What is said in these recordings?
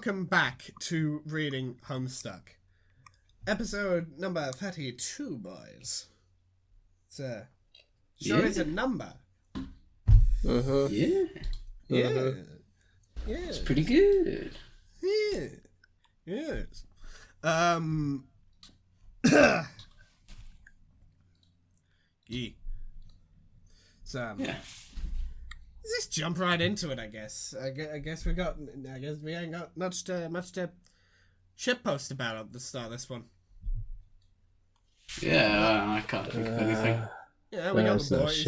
welcome back to Reading Homestuck. Episode number 32, boys. It's it's a number. Uh-huh. Yeah. Yeah. It's pretty good. Yeah. Yes. Yeah. So, let's just jump right into it, I guess. I guess we ain't got much to shitpost about at the start of this one. Yeah, I can't think of anything. Yeah, we got the boys.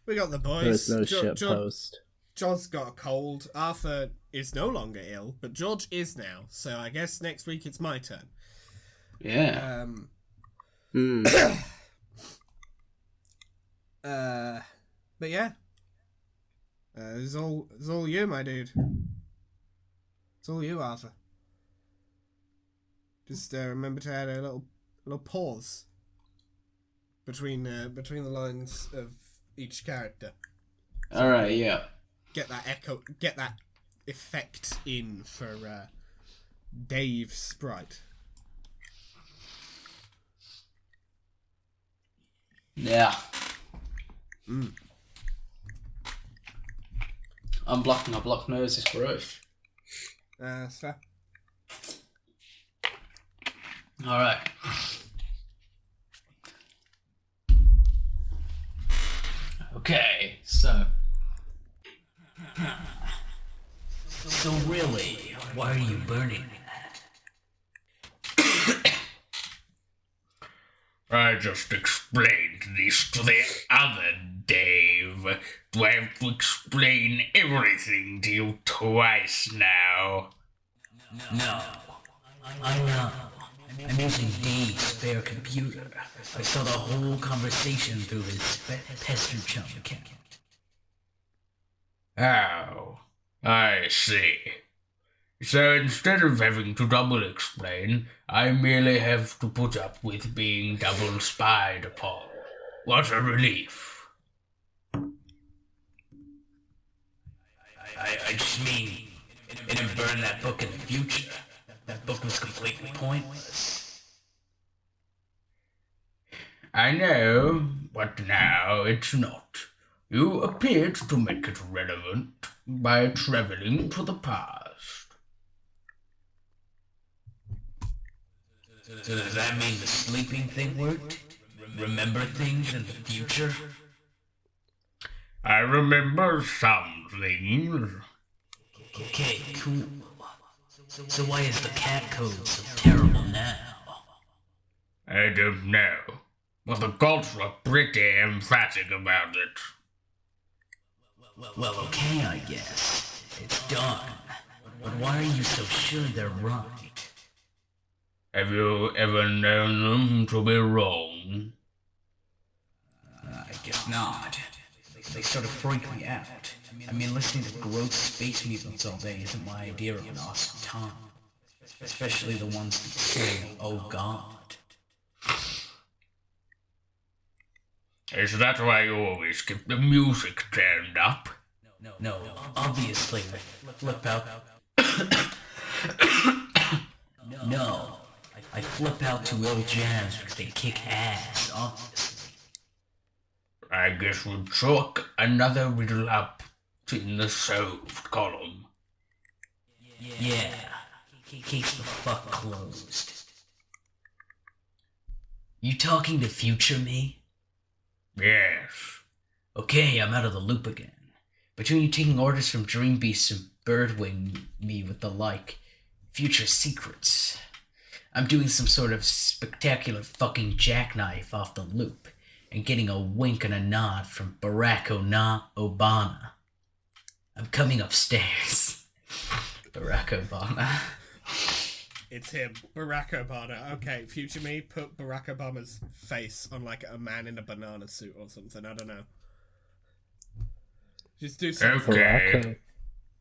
We got the boys. There's no shitpost. John's got a cold. Arthur is no longer ill, but George is now. So I guess next week it's my turn. Yeah. But yeah. It's all you, my dude. It's all you, Arthur. Just remember to add a little pause between the lines of each character. So all right, yeah. Get that effect in for Dave Sprite. Yeah. I'm blocking a block nose is gross. So. Alright. Okay, so really, why are you burning that? I just explained this to the other Dave. Do I have to explain everything to you twice now? No. I know. I'm using Dave's spare computer. I saw the whole conversation through his pester chum account. Oh, I see. So instead of having to double explain, I merely have to put up with being double spied upon. What a relief. I just mean, it didn't burn that book in the future. That book was completely pointless. I know, but now it's not. You appeared to make it relevant by traveling to the past. So does that mean the sleeping thing worked? Remember things in the future? I remember some things. Okay, cool. So why is the cat code so terrible now? I don't know, but the gods were pretty emphatic about it. Well, okay, I guess. It's done. But why are you so sure they're right? Have you ever known them to be wrong? I guess not. They sort of freak me out. I mean, listening to gross space mutants all day isn't my idea of an awesome time. Especially the ones that sing, "Oh God." Is that why you always keep the music turned up? No, obviously, flip out. No, I flip out to old jams because they kick ass, obviously. I guess we'll chalk another riddle up in the solved column. Yeah, case the fuck closed. You talking to future me? Yes. Okay, I'm out of the loop again. Between you taking orders from Dream Beasts and birdwing me with the like, future secrets, I'm doing some sort of spectacular fucking jackknife off the loop and getting a wink and a nod from Barack Obama. I'm coming upstairs. Barack Obama. It's him, Barack Obama. Okay, future me, put Barack Obama's face on like a man in a banana suit or something. I don't know. Just do something. Okay.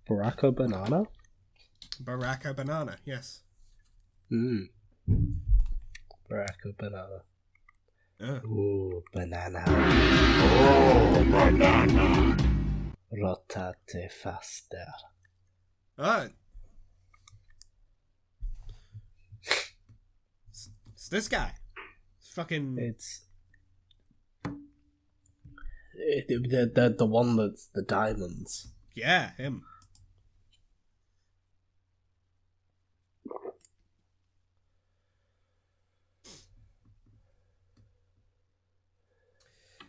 Barack Obama? Barack Obama, yes. Barack Obama. Oh. Ooh, banana. Oh, banana. Rotate faster. Oh. It's this guy. It's fucking... It's the one that's the diamonds. Yeah, him.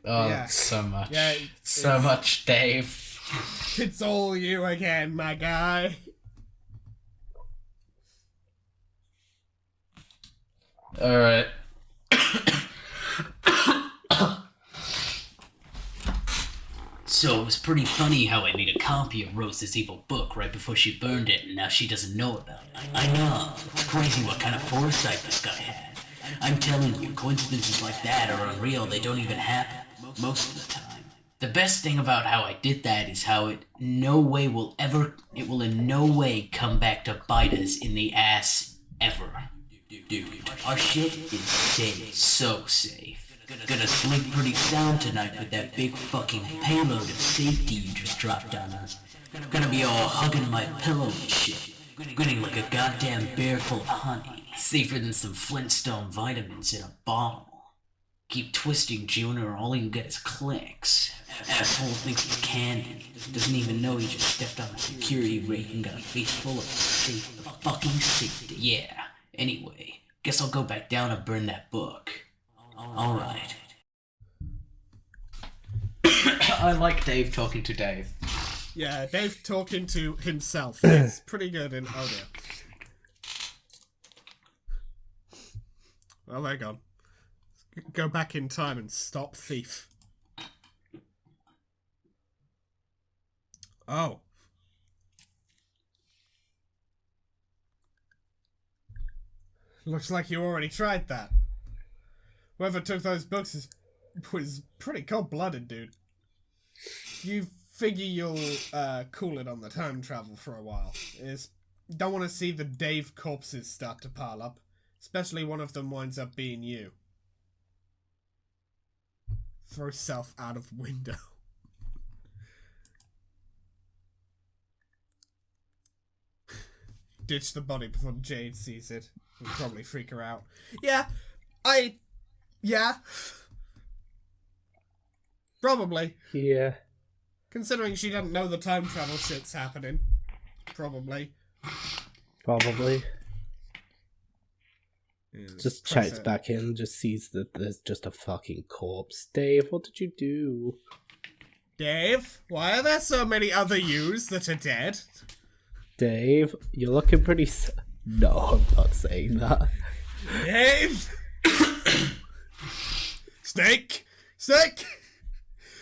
Oh, Yeah. so much. Yeah, so it's- much, Dave. It's all you again, my guy. Alright. So it was pretty funny how I made a copy of Rose's evil book right before she burned it, and now she doesn't know about it. I know. It's crazy what kind of foresight this guy had. I'm telling you, coincidences like that are unreal. They don't even happen most of the time. The best thing about how I did that is how it in no way come back to bite us in the ass ever. Dude, our shit is safe. So safe. Gonna sleep pretty sound tonight with that big fucking payload of safety you just dropped on us. Gonna be all hugging my pillow and shit. Grinning like a goddamn bear full of honey. Safer than some Flintstone vitamins in a bottle. Keep twisting, Junior, all you get is clicks. Asshole thinks it's candy. Doesn't even know he just stepped on a security rate and got a face full of fucking safety. Yeah, anyway, guess I'll go back down and burn that book. Alright. I like Dave talking to Dave. Yeah, Dave talking to himself. It's pretty good in... Oh, dear. Well, they're gone. Go back in time and stop thief. Oh. Looks like you already tried that. Whoever took those books was pretty cold-blooded, dude. You figure you'll cool it on the time travel for a while. Don't want to see the Dave corpses start to pile up. Especially one of them winds up being you. Throw self out of window. Ditch the body before Jade sees it. Will probably freak her out. Yeah. Probably. Yeah. Considering she doesn't know the time travel shit's happening. Probably. Probably. Yeah, Just press checks it. back in, just sees that there's just a fucking corpse. Dave, what did you do? Dave, why are there so many other yous that are dead? Dave, you're looking pretty No, I'm not saying that. Dave! Snake! Snake!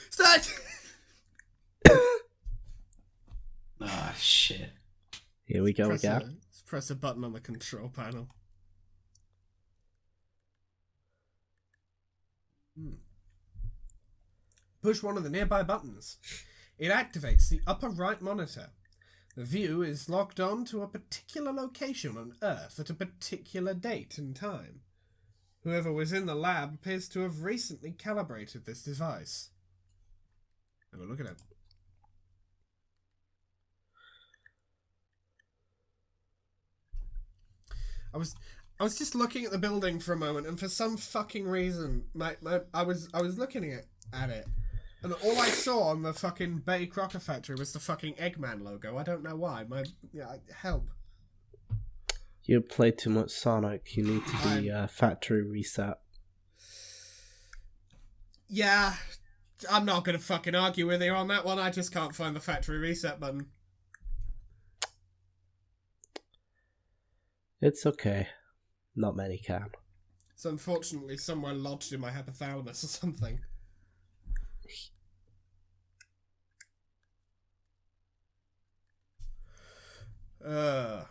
Snake! Ah, shit. Here we go Let's again. press a button on the control panel. Push one of the nearby buttons. It activates the upper right monitor. The view is locked on to a particular location on Earth at a particular date and time. Whoever was in the lab appears to have recently calibrated this device. Have a look at it. I was just looking at the building for a moment, and for some fucking reason, I was looking at it, and all I saw on the fucking Betty Crocker factory was the fucking Eggman logo. I don't know why. Help. You play too much Sonic. You need to be factory reset. Yeah, I'm not gonna fucking argue with you on that one. I just can't find the factory reset button. It's okay. Not many can. It's unfortunately somewhere lodged in my hypothalamus or something. The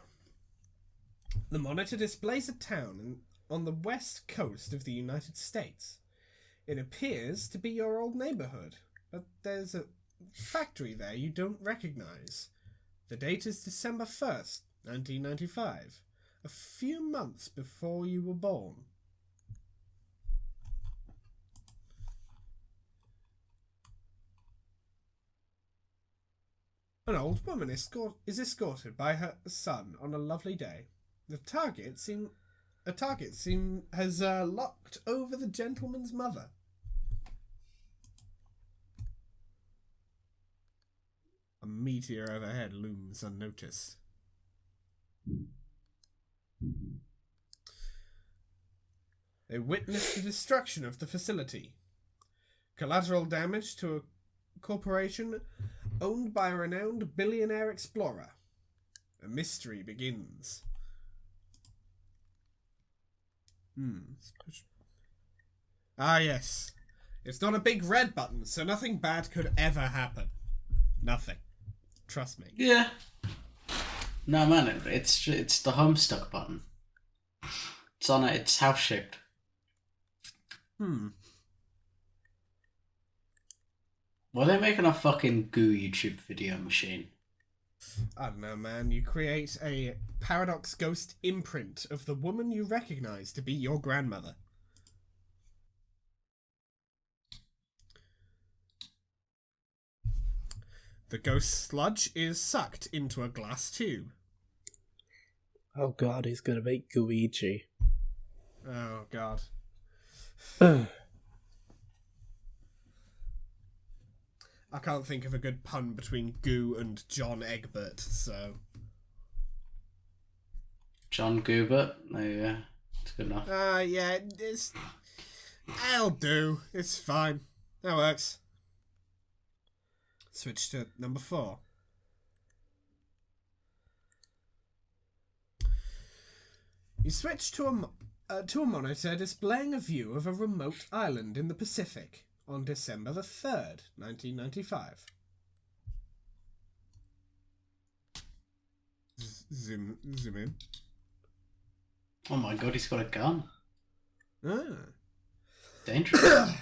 monitor displays a town on the west coast of the United States. It appears to be your old neighborhood, but there's a factory there you don't recognize. The date is December 1st, 1995, a few months before you were born. An old woman is escorted by her son on a lovely day. The target a target has locked over the gentleman's mother. A meteor overhead looms unnoticed. They witness the destruction of the facility. Collateral damage to a corporation owned by a renowned billionaire explorer. A mystery begins. Ah, yes. It's not a big red button, so nothing bad could ever happen. Nothing. Trust me. Yeah. No, man, it's the Homestuck button. It's on it. It's house shaped. Why are they making a fucking goo YouTube video machine? I don't know, man. You create a Paradox Ghost imprint of the woman you recognize to be your grandmother. The ghost sludge is sucked into a glass tube. Oh god, he's gonna make Guiji. Oh, God. I can't think of a good pun between Goo and John Egbert, so... John Goobert? No, yeah. It's good enough. Yeah, it's... I'll do. It's fine. That works. Switch to number 4. You switch to a monitor displaying a view of a remote island in the Pacific on December the 3rd, 1995. Zoom in. Oh my god, he's got a gun. Ah. Dangerous.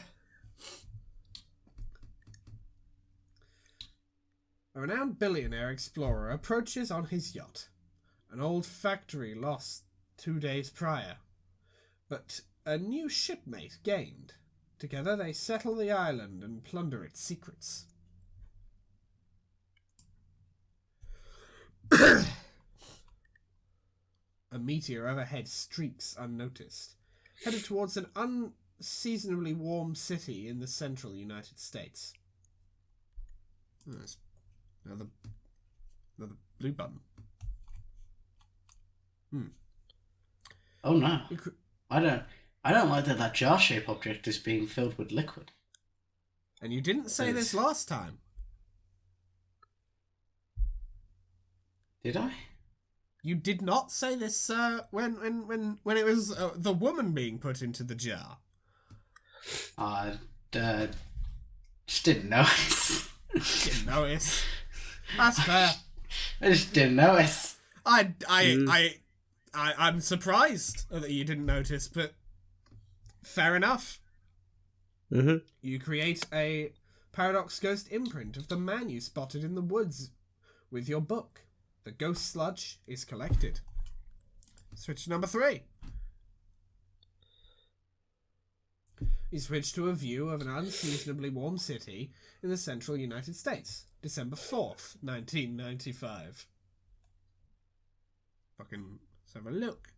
A renowned billionaire explorer approaches on his yacht, an old factory lost 2 days prior, but a new shipmate gained. Together they settle the island and plunder its secrets. A meteor overhead streaks unnoticed, headed towards an unseasonably warm city in the central United States. Nice. Another blue button. Oh no. I don't like that jar-shaped object is being filled with liquid. And you didn't say this last time. Did I? You did not say this when it was the woman being put into the jar. I just didn't notice. Didn't notice. That's fair. I just didn't notice. I'm surprised that you didn't notice, but fair enough. Mm-hmm. You create a Paradox Ghost imprint of the man you spotted in the woods with your book. The ghost sludge is collected. Switch to number 3. You switch to a view of an unseasonably warm city in the central United States. December 4th, 1995. Fucking let's have a look.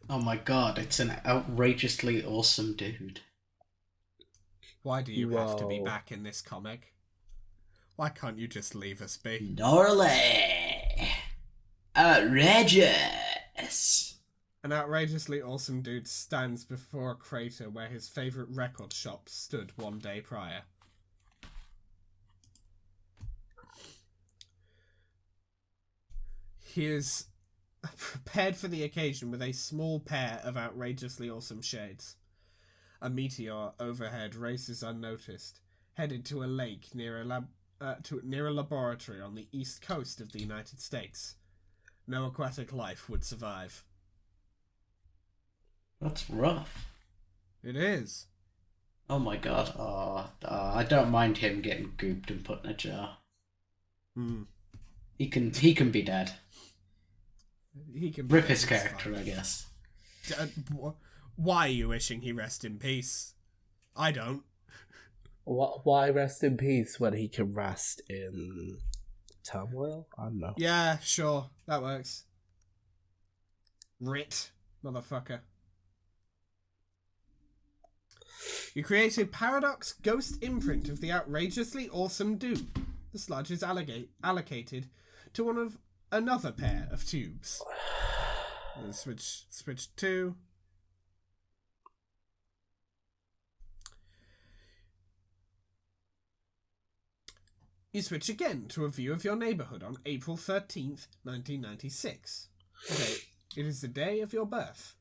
Oh my god, it's an outrageously awesome dude. Why do you have to be back in this comic? Why can't you just leave us be? Gnarly. Outrageous. An outrageously awesome dude stands before a crater where his favourite record shop stood 1 day prior. He is prepared for the occasion with a small pair of outrageously awesome shades. A meteor overhead races unnoticed, headed to a lake near a laboratory on the east coast of the United States. No aquatic life would survive. That's rough. It is. Oh my god. I don't mind him getting gooped and put in a jar. He can be dead. He can rip his character, I guess. Why are you wishing he rest in peace? I don't. Why rest in peace when he can rest in turmoil? I don't know. Yeah, sure. That works. Rit, motherfucker. You create a paradox ghost imprint of the outrageously awesome Doom. The sludge is allocated to one of another pair of tubes. Switch 2. You switch again to a view of your neighborhood on April 13th, 1996. Okay, it is the day of your birth.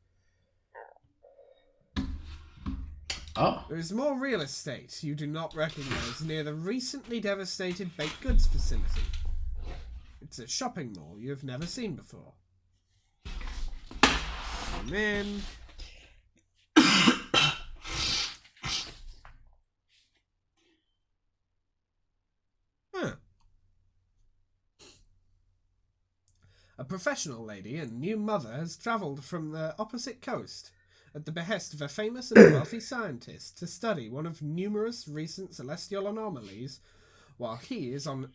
Oh. There is more real estate you do not recognize near the recently devastated baked goods facility. It's a shopping mall you have never seen before. Come in. A professional lady and new mother has travelled from the opposite coast at the behest of a famous and wealthy scientist to study one of numerous recent celestial anomalies while he is on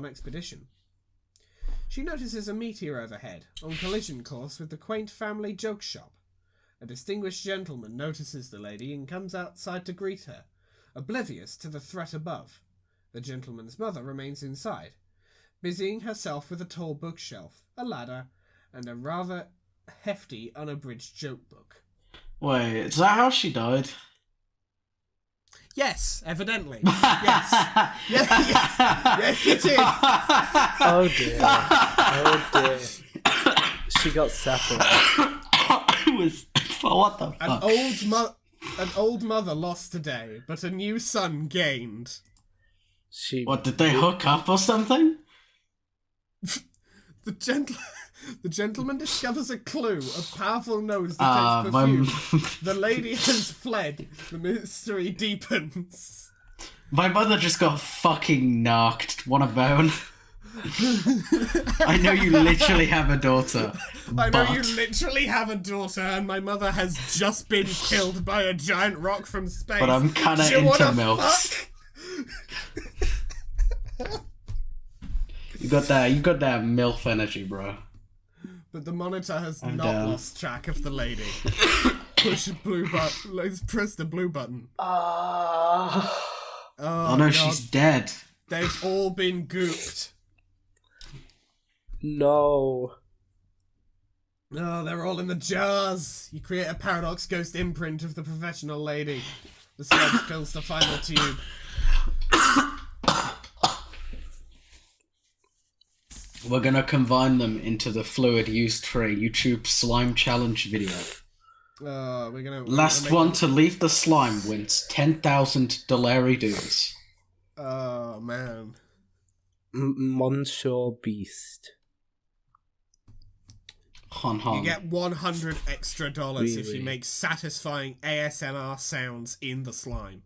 expedition. She notices a meteor overhead, on collision course with the quaint family joke shop. A distinguished gentleman notices the lady and comes outside to greet her, oblivious to the threat above. The gentleman's mother remains inside, busying herself with a tall bookshelf, a ladder, and a rather hefty unabridged joke book. Wait, is that how she died? Yes, evidently. Yes. Yes, it is. Oh dear. Oh dear. She got separated. It was... What the fuck? An old mother lost today, but a new son gained. What, did they hook up or something? The gentleman discovers a clue, a powerful nose that takes perfume. The lady has fled. The mystery deepens. My mother just got fucking knocked. Want a bone? I know you literally have a daughter. I know you literally have a daughter, and my mother has just been killed by a giant rock from space. But I'm kinda into milfs. You got that MILF energy, bro. But the monitor has not lost track of the lady. Push the blue button. Let's press the blue button. Oh no, God. She's dead. They've all been gooped. No. No, they're all in the jars. You create a paradox ghost imprint of the professional lady. The sludge fills the final tube. We're gonna combine them into the fluid used for a YouTube slime challenge video. Last one to leave the slime wins 10,000 dollary dues. Oh man. Monsieur Beast. You get 100 extra dollars if you make satisfying ASMR sounds in the slime.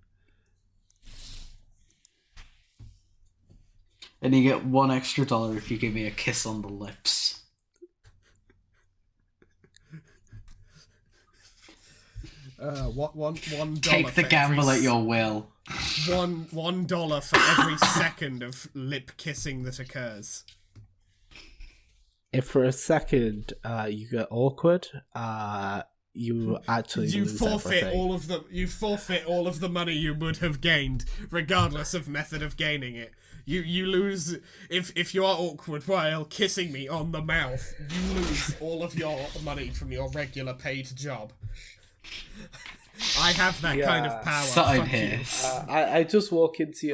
And you get $1 extra if you give me a kiss on the lips. $1 Take the gamble at your will. $1 for every second of lip kissing that occurs. If for a second you get awkward, you actually lose forfeit everything. You forfeit all of the money you would have gained, regardless of method of gaining it. You lose if you are awkward while kissing me on the mouth. You lose all of your money from your regular paid job. I have that kind of power. Fuck here. I just walk into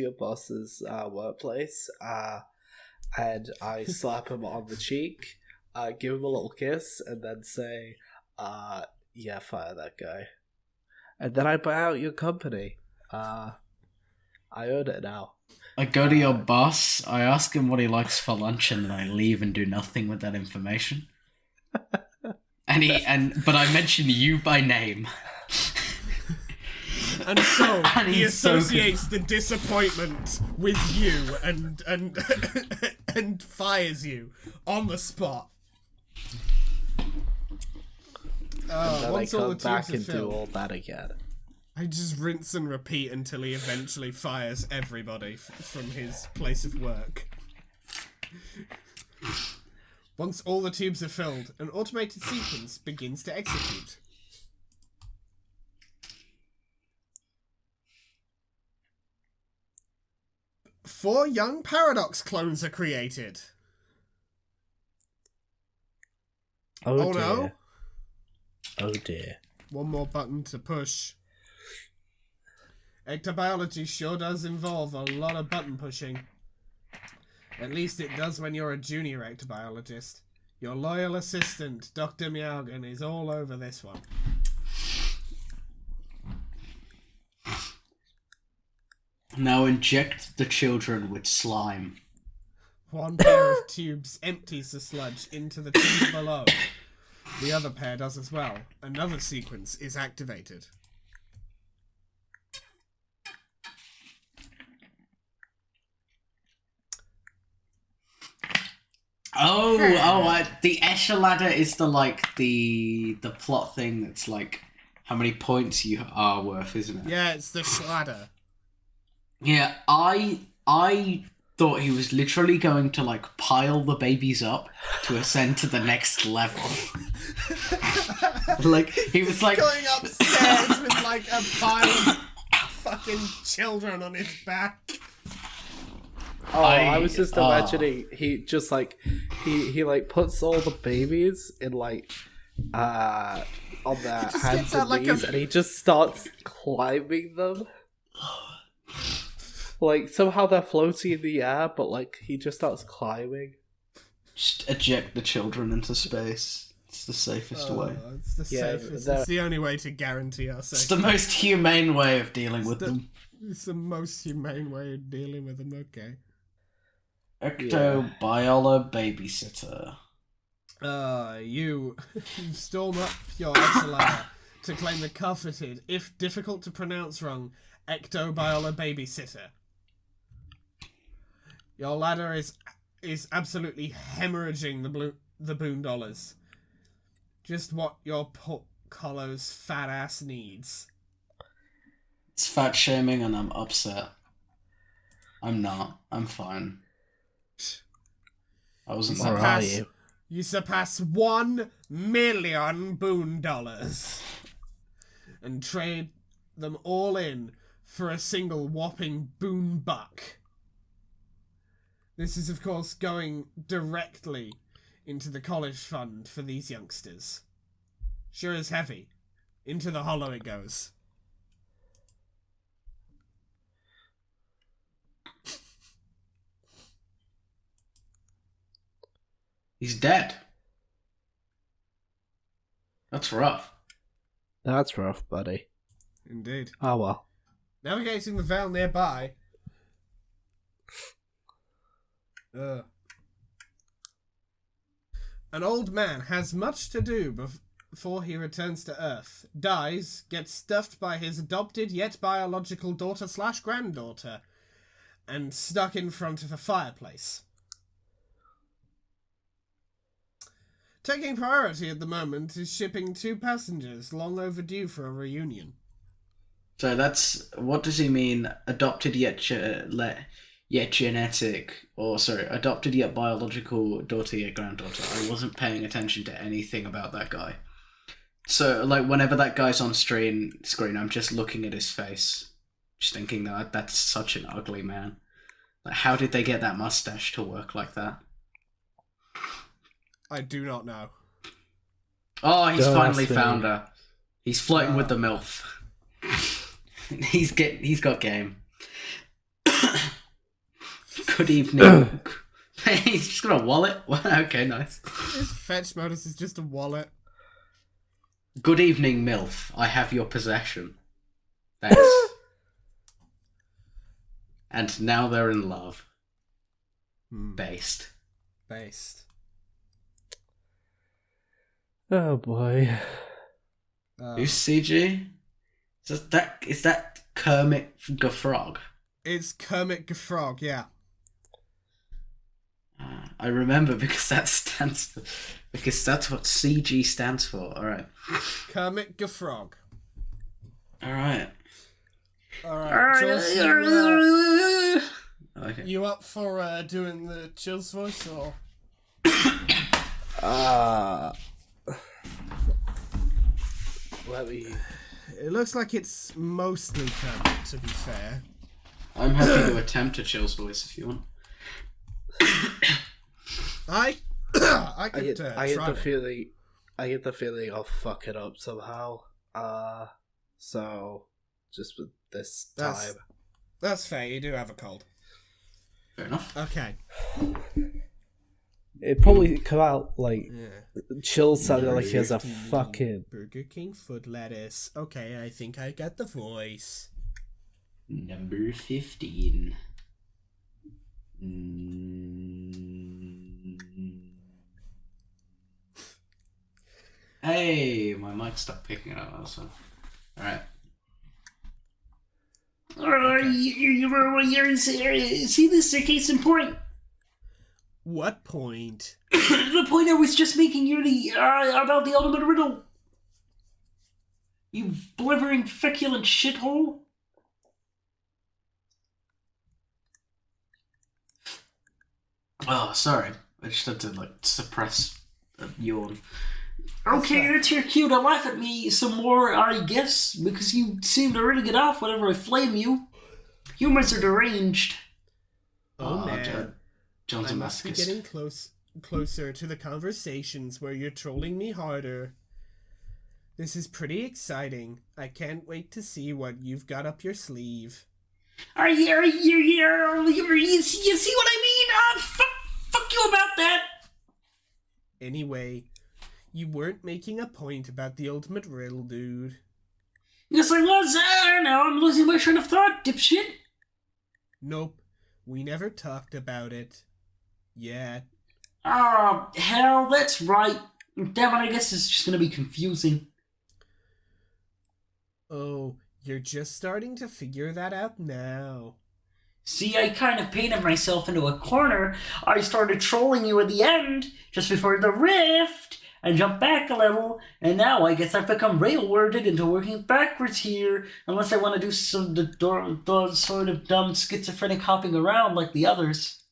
your boss's workplace, and I slap him on the cheek, give him a little kiss, and then say, "Yeah, fire that guy." And then I buy out your company. I own it now. I go to your boss, I ask him what he likes for lunch, and then I leave and do nothing with that information. But I mention you by name. And so he associates the disappointment with you and fires you on the spot. And then I come back and do all that again. I just rinse and repeat until he eventually fires everybody from his place of work. Once all the tubes are filled, an automated sequence begins to execute. Four young Paradox clones are created. Oh dear. no. Oh dear. One more button to push. Ectobiology sure does involve a lot of button pushing. At least it does when you're a junior ectobiologist. Your loyal assistant, Dr. Miaugan, is all over this one. Now inject the children with slime. One pair of tubes empties the sludge into the tube below. The other pair does as well. Another sequence is activated. The Escher ladder is the plot thing that's like how many points you are worth, isn't it? Yeah, it's the Schladder. Yeah, I thought he was literally going to like pile the babies up to ascend to the next level. Like he was like Going upstairs with like a pile of fucking children on his back. Oh, I was just imagining he just like he like puts all the babies in like on their just hands gets out and like knees, and he just starts climbing them. Like somehow they're floating in the air, but like he just starts climbing. just eject the children into space. It's the safest way. It's the safest. that- It's the only way to guarantee our It's safety. the most humane way of dealing with the- them. It's the most humane way of dealing with them, okay. Ectobiola babysitter. You storm up your ladder to claim the coveted, if difficult to pronounce wrong, Ectobiola babysitter. Your ladder is absolutely hemorrhaging the boondollars. Just what your Colo's fat ass needs. It's fat shaming and I'm upset. I'm not. I'm fine. I wasn't Or that are bad. you? You surpass 1 million boondollars and trade them all in for a single whopping boon buck. This is, of course, going directly into the college fund for these youngsters. Sure as heavy. Into the hollow it goes. He's dead. That's rough. That's rough, buddy. Indeed. Oh well. Navigating the Vale nearby. An old man has much to do before he returns to Earth, dies, gets stuffed by his adopted yet biological daughter/granddaughter, and stuck in front of a fireplace. Taking priority at the moment is shipping 2 passengers long overdue for a reunion. So that's what does he mean? Adopted yet genetic, or sorry, adopted yet biological daughter yet granddaughter. I wasn't paying attention to anything about that guy. So like whenever that guy's on screen, I'm just looking at his face, just thinking that that's such an ugly man. Like, how did they get that mustache to work like that? I do not know. Oh, he's Don't finally ask me. found her. He's flirting with the MILF. He's got game. Good evening. He's just got a wallet. Okay, nice. His fetch modus is just a wallet. Good evening, MILF. I have your possession. Thanks. And now they're in love. Based. Based. Oh boy. Who's CG? Is that Kermit the Frog? It's Kermit the Frog, yeah. I remember because that's what CG stands for. All right. Kermit the Frog. All right. Alright, Jules, Okay. you up for doing the Chills voice, or? Let me. It looks like it's mostly covered, to be fair. I'm happy to attempt a Chill's voice if you want. I I could get try the it. feeling. I get the feeling I'll fuck it up somehow. So just with this time. That's fair, you do have a cold. Fair enough. Okay. It'd probably come out like Yeah. Chill sounded like he has a 15, fucking. Burger King foot lettuce. Okay, I think I got the voice. Number 15. Hey, my mic stopped picking it up also. Alright. See this case in point? What point? The point I was just making you about the ultimate riddle. You blithering feculent shithole. Oh, sorry. I just had to, like, suppress a yawn. Okay, that's your cue to laugh at me some more, I guess, because you seem to really get off whenever I flame you. Humans are deranged. Oh, man. John's I a must be masochist. getting closer to the conversations where you're trolling me harder. This is pretty exciting. I can't wait to see what you've got up your sleeve. You see what I mean? Fuck you about that. Anyway, you weren't making a point about the ultimate riddle, dude. Yes, I was. Now I'm losing my train of thought, dipshit. Nope, we never talked about it. Yet. Oh, hell, that's right. Damn it, I guess it's just gonna be confusing. Oh, you're just starting to figure that out now. See, I kind of painted myself into a corner. I started trolling you at the end, just before the rift, and jumped back a level, and now I guess I've become railwarded into working backwards here, unless I want to do some the sort of dumb schizophrenic hopping around like the others.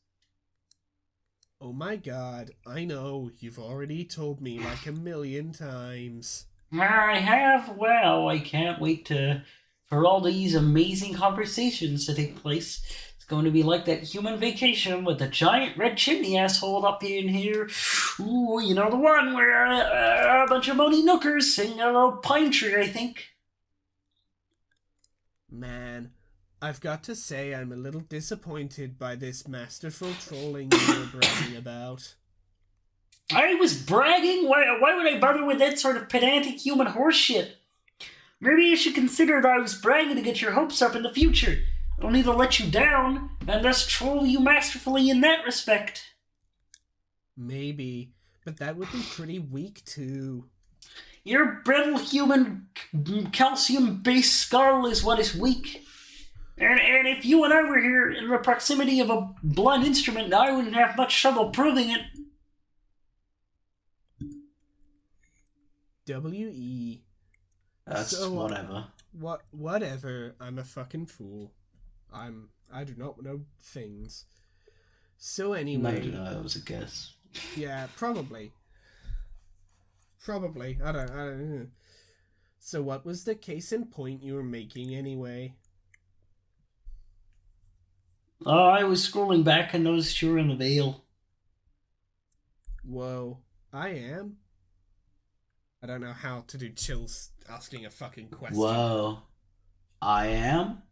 Oh my god, I know, you've already told me like 1,000,000 times. I have. Well, I can't wait for all these amazing conversations to take place. It's going to be like that human vacation with the giant red chimney asshole up in here. Ooh, you know the one where a bunch of Moni Nookers sing a little pine tree, I think. Man, I've got to say I'm a little disappointed by this masterful trolling you were bragging about. I was bragging? Why would I bother with that sort of pedantic human horseshit? Maybe you should consider that I was bragging to get your hopes up in the future. Only to let you down, and thus troll you masterfully in that respect. Maybe, but that would be pretty weak too. Your brittle human calcium-based skull is what is weak. And if you and I were here in the proximity of a blunt instrument, I wouldn't have much trouble proving it. W.E. That's So, whatever. Whatever, I'm a fucking fool. I do not know things. So anyway... Maybe that was a guess. Yeah, probably. I don't know. So what was the case in point you were making anyway? I was scrolling back and noticed you were in the veil. Whoa, I am? I don't know how to do chills asking a fucking question. Whoa. I am?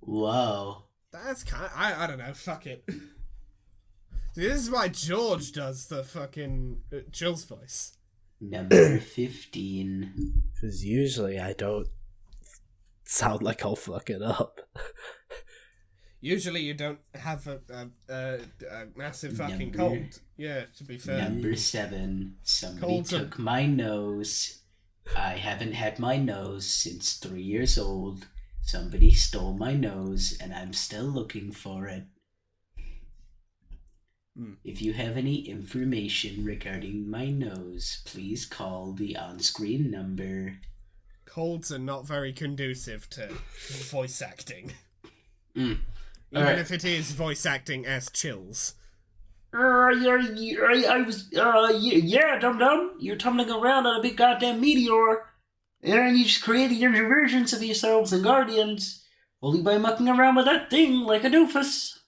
Whoa. That's I don't know, fuck it. See, this is why George does the fucking Chill's voice. Number 15. Because usually I don't sound like I'll fuck it up. Usually you don't have a massive fucking Number- cold. Yeah, to be fair. Number 7. Somebody Colds are- took my nose. I haven't had my nose since 3 years old. Somebody stole my nose, and I'm still looking for it. If you have any information regarding my nose, please call the on-screen number. colds are not very conducive to voice acting. Mm. Even Alright. if it is voice acting as chills. Yeah, dum-dum. You're tumbling around on a big goddamn meteor. And you just created your versions of yourselves and guardians. Only by mucking around with that thing like a doofus.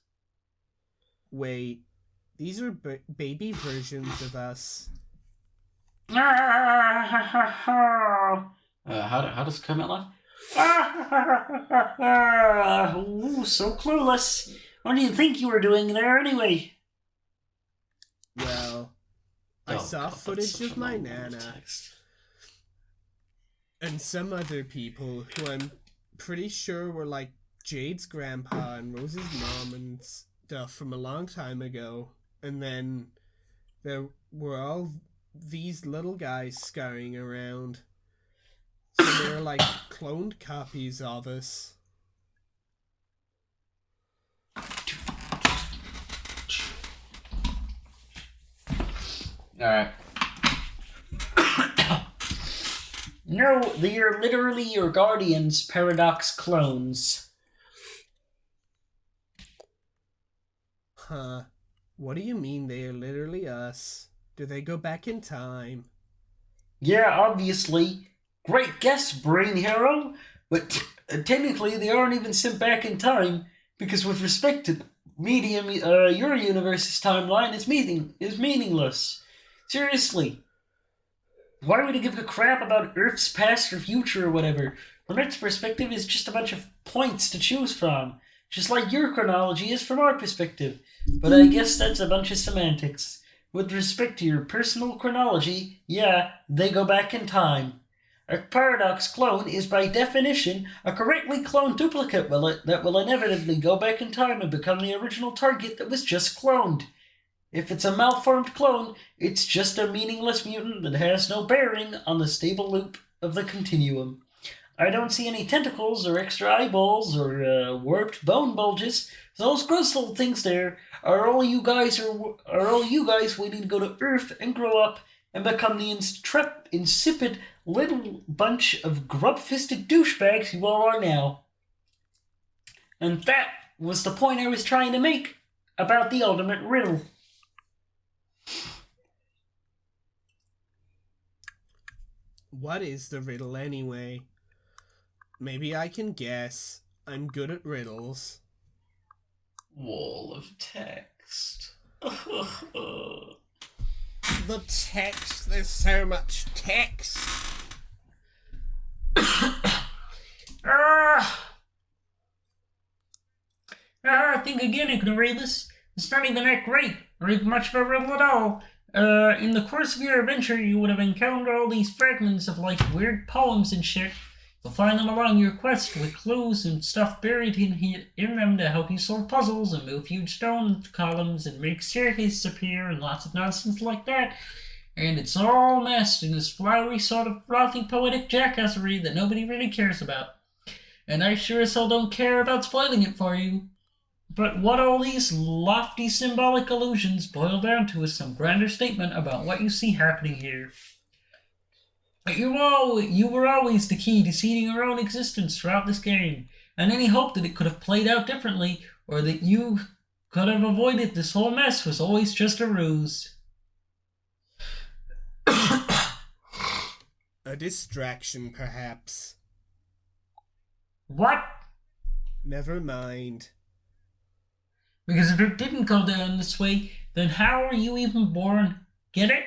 Wait, these are baby versions of us. How does Kermit laugh? Ooh, so clueless. What do you think you were doing there anyway? Well, I saw that's footage such of a my long line of nana text. and some other people who I'm pretty sure were like Jade's grandpa and Rose's mom and stuff from a long time ago. And then there were all these little guys scurrying around. So they're like cloned copies of us. Alright. No, they are literally your guardians, Paradox clones. Huh. What do you mean they are literally us? Do they go back in time? Yeah, obviously. Great guess, Brain Hero. But technically, they aren't even sent back in time, because with respect to medium, your universe's timeline is meaningless. Seriously. Why would it give a crap about Earth's past or future or whatever? From its perspective, it's just a bunch of points to choose from. Just like your chronology is from our perspective. But I guess that's a bunch of semantics. With respect to your personal chronology, yeah, they go back in time. A paradox clone is by definition a correctly cloned duplicate that will inevitably go back in time and become the original target that was just cloned. If it's a malformed clone, it's just a meaningless mutant that has no bearing on the stable loop of the continuum. I don't see any tentacles or extra eyeballs or warped bone bulges. Those gross little things there are all you guys waiting to go to Earth and grow up and become the insipid little bunch of grub-fisted douchebags you all are now. And that was the point I was trying to make about the ultimate riddle. What is the riddle anyway? Maybe I can guess. I'm good at riddles. Wall of text. The text, there's so much text. Think again, Ignoramus. It's not even that great, or even much of a riddle at all. In the course of your adventure, you would have encountered all these fragments of, like, weird poems and shit. You'll find them along your quest with clues and stuff buried in them to help you solve puzzles and move huge stone columns and make staircases appear and lots of nonsense like that. And it's all masked in this flowery sort of frothy poetic jackassery that nobody really cares about. And I sure as hell don't care about spoiling it for you. But what all these lofty symbolic allusions boil down to is some grander statement about what you see happening here. You were always the key to seeding your own existence throughout this game, and any hope that it could have played out differently, or that you could have avoided this whole mess was always just a ruse. A distraction, perhaps. What? Never mind. Because if it didn't go down this way, then how are you even born? Get it?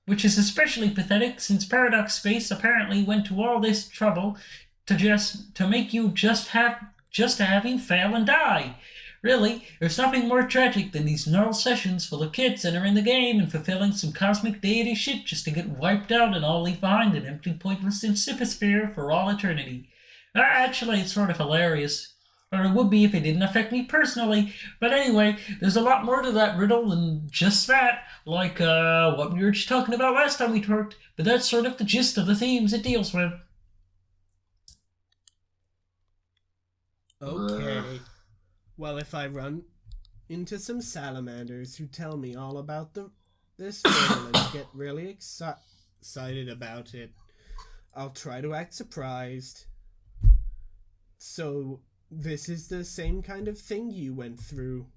Which is especially pathetic since Paradox Space apparently went to all this trouble to make you just to have you fail and die. Really, there's nothing more tragic than these null sessions full of kids entering the game and fulfilling some cosmic deity shit just to get wiped out and all leave behind an empty, pointless insipisphere for all eternity. Actually, it's sort of hilarious. Or it would be if it didn't affect me personally. But anyway, there's a lot more to that riddle than just that. Like, what we were just talking about last time we talked. But that's sort of the gist of the themes it deals with. Okay. Well, if I run into some salamanders who tell me all about this riddle and get really excited about it, I'll try to act surprised. So, this is the same kind of thing you went through.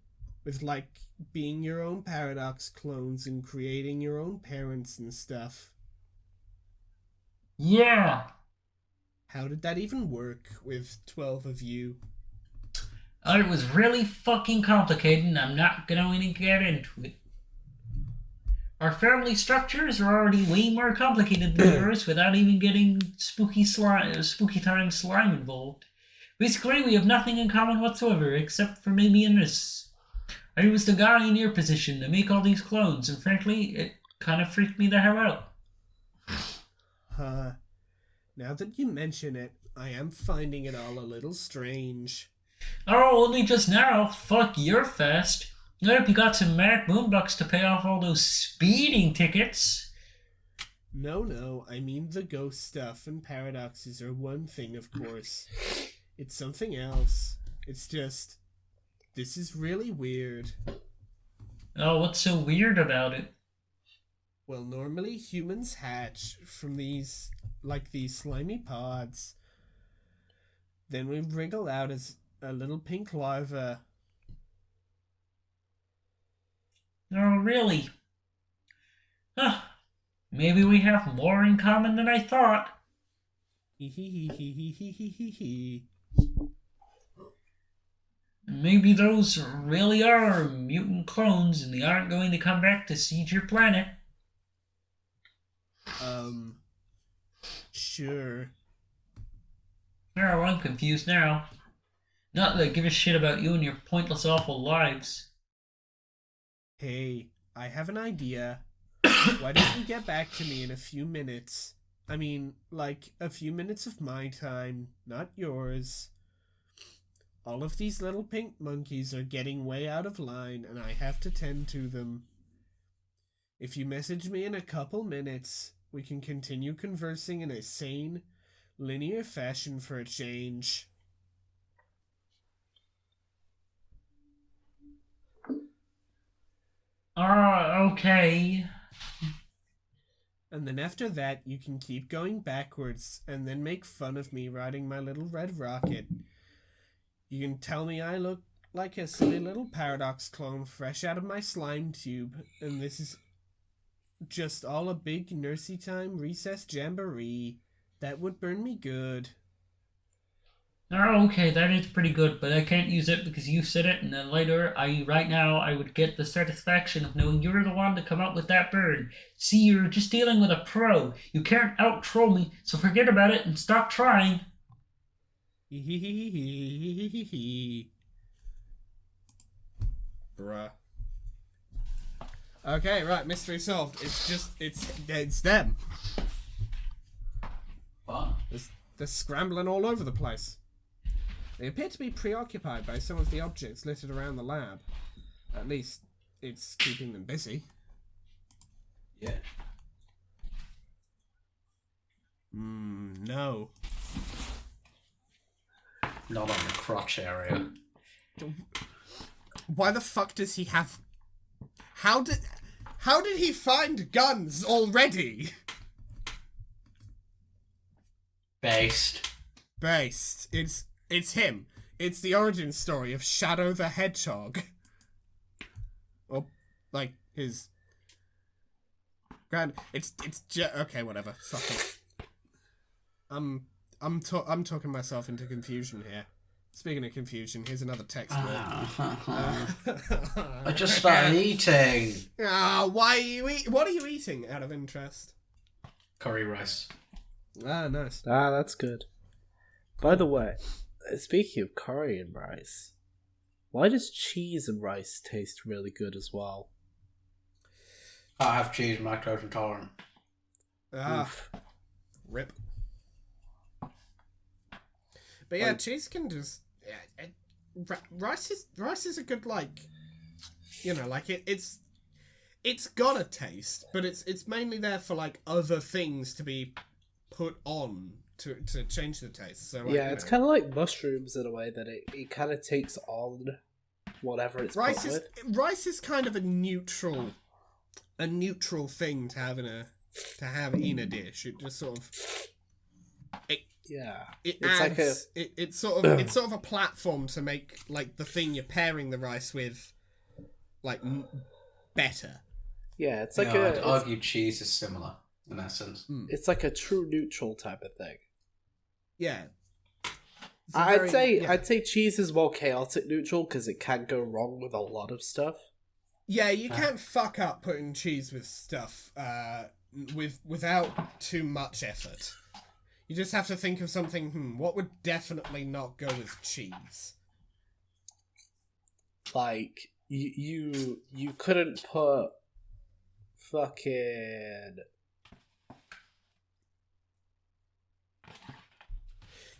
With, like, being your own Paradox clones and creating your own parents and stuff. Yeah. How did that even work with 12 of you? It was really fucking complicated, and I'm not going to get into it. Our family structures are already way more complicated than yours without even getting spooky time slime involved. Basically, we have nothing in common whatsoever, except for maybe in this. I was the guy in your position to make all these clones, and frankly, it kind of freaked me the hell out. Now that you mention it, I am finding it all a little strange. Oh, only just now. Fuck, you're fast. I hope you got some mad boombucks to pay off all those speeding tickets. No, I mean the ghost stuff and paradoxes are one thing, of course. It's something else. It's just... This is really weird. Oh, what's so weird about it? Well, normally humans hatch from these slimy pods. Then we wriggle out as a little pink larva. Oh, really? Huh. Maybe we have more in common than I thought. Maybe those really are mutant clones and they aren't going to come back to siege your planet. Sure. Oh, I'm confused now. Not that I give a shit about you and your pointless, awful lives. Hey, I have an idea. Why don't you get back to me in a few minutes? I mean, like, a few minutes of my time, not yours. All of these little pink monkeys are getting way out of line, and I have to tend to them. If you message me in a couple minutes, we can continue conversing in a sane, linear fashion for a change. Okay. And then after that, you can keep going backwards, and then make fun of me riding my little red rocket. You can tell me I look like a silly little Paradox clone fresh out of my slime tube, and this is just all a big nursey time recess jamboree. That would burn me good. Oh, okay, that is pretty good, but I can't use it because you said it, and then later, right now, I would get the satisfaction of knowing you're the one to come up with that bird. See, you're just dealing with a pro. You can't out-troll me, so forget about it and stop trying. Bruh. Okay, right, mystery solved. It's them. What? They're scrambling all over the place. They appear to be preoccupied by some of the objects littered around the lab. At least, it's keeping them busy. Yeah. No. Not on the crotch area. Why the fuck does he have... How did he find guns already? Based. It's him. It's the origin story of Shadow the Hedgehog. Or, like, his... okay, whatever. Fuck it. I'm talking myself into confusion here. Speaking of confusion, here's another text word. I just started eating. Why are you what are you eating, out of interest? Curry rice. Nice. That's good. By the way, speaking of curry and rice, why does cheese and rice taste really good as well? I have cheese, I'm lactose intolerant. Rip. But yeah, cheese can just... rice is a good, like... You know, like, it's got a taste, but it's mainly there for, like, other things to be put on to change the taste. So, like, yeah, it's kind of like mushrooms in a way that it kind of takes on whatever it's put with. Rice is kind of a neutral thing to have in a dish. It just sort of It It's like adds it's sort of a platform to make like the thing you're pairing the rice with like better. Yeah, it's like I'd argue cheese is similar in that sense. it's like a true neutral type of thing. Yeah. I'd say cheese is more chaotic neutral because it can go wrong with a lot of stuff. Yeah, you can't fuck up putting cheese with stuff without too much effort. You just have to think of something, what would definitely not go with cheese? Like you couldn't put fucking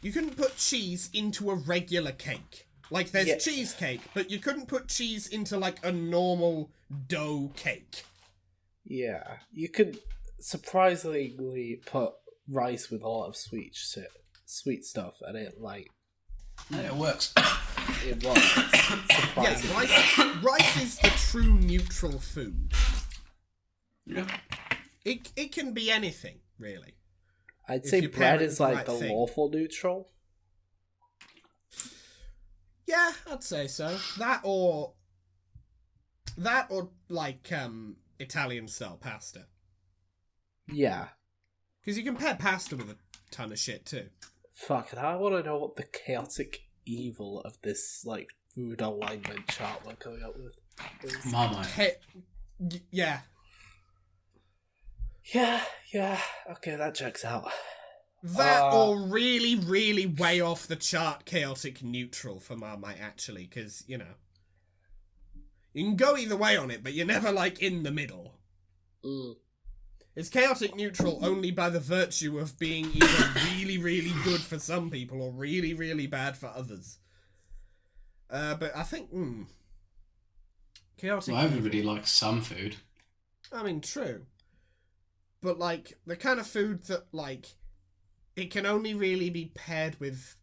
You couldn't put cheese into a regular cake. Like, there's Yeah. cheesecake, but you couldn't put cheese into, like, a normal dough cake. Yeah, you could surprisingly put rice with a lot of sweet stuff, and it It works. it was Yeah, surprisingly. rice is the true neutral food. Yeah. It can be anything, really. I'd if say you pair bread it is with the like right the thing. lawful neutral. Yeah, I'd say so. That or like Italian style pasta. Yeah. Because you can pair pasta with a ton of shit too. Fuck, and I want to know what the chaotic evil of this like food alignment chart we're coming up with is. Marmite. Yeah. Yeah. Okay, that checks out. That or really, really way off the chart chaotic neutral for Marmite, actually, because, you know. You can go either way on it, but you're never, like, in the middle. Mm. It's chaotic neutral only by the virtue of being either really, really good for some people or really, really bad for others. But I think, chaotic Well, evil. everybody likes some food. I mean, true. But, like, the kind of food that, like, it can only really be paired with...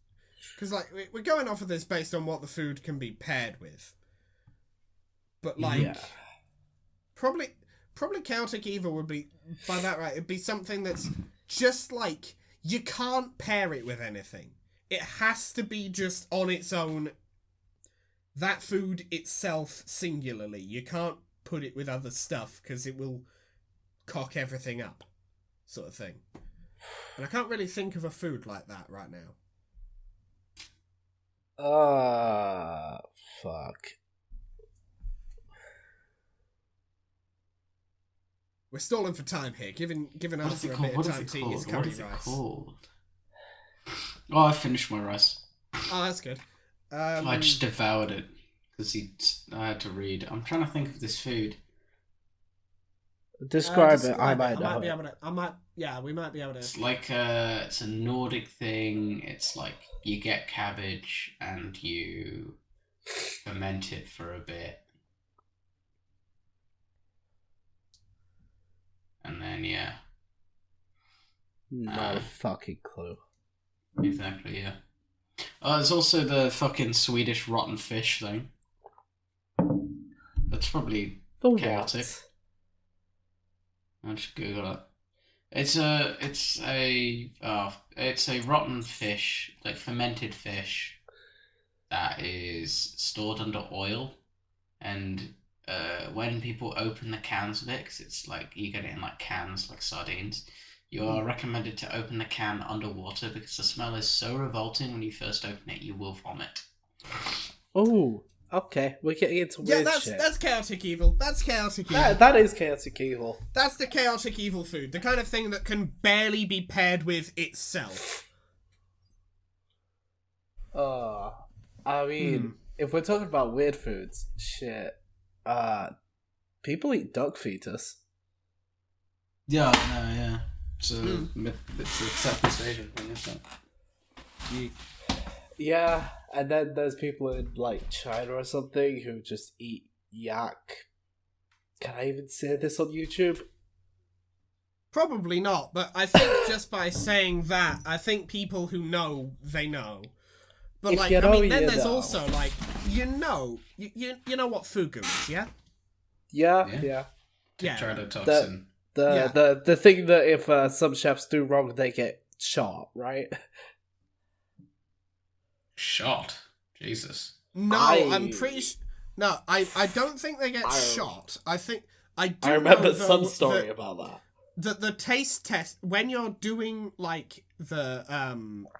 Because, like, we're going off of this based on what the food can be paired with. But, like, Yeah. probably chaotic evil would be, by that right, it'd be something that's just, like, you can't pair it with anything. It has to be just on its own, that food itself singularly. You can't put it with other stuff, because it will cock everything up, sort of thing. And I can't really think of a food like that right now. Fuck. We're stalling for time here, giving What is Arthur it a called? bit What of is time it to eat called? his What curry is it rice. called? Oh, I finished my rice. Oh, that's good. I just devoured it because I had to read. I'm trying to think of this food. Describe it. I might know. We might be able to. It's like it's a Nordic thing. It's like you get cabbage and you ferment it for a bit, and then Not a fucking clue. exactly, yeah. There's also the fucking Swedish rotten fish thing. That's probably The chaotic. what? I'll just Google it. It's a rotten fish, like fermented fish, that is stored under oil, and when people open the cans of it, 'cause it's like you get it in like cans, like sardines, you are recommended to open the can underwater because the smell is so revolting when you first open it, you will vomit. Oh, okay. We're getting into weird shit. That's chaotic evil. That's chaotic evil. That is chaotic evil. That's the chaotic evil food. The kind of thing that can barely be paired with itself. I mean, if we're talking about weird foods, shit. People eat duck fetus. Yeah, no, yeah. It's a Southeast Asian thing, isn't it? Yeah, and then there's people in like China or something who just eat yak. Can I even say this on YouTube? Probably not, but I think just by saying that, I think people who know, they know. But If like, you I know, mean, then you there's know. also like, you know what fugu is, yeah? Yeah. Yeah. Tetrodotoxin. The thing that if some chefs do wrong, they get shot, right? Shot. Jesus. No, I'm pretty no, I don't think they get shot. I remember know, some story about that. The taste test, when you're doing like the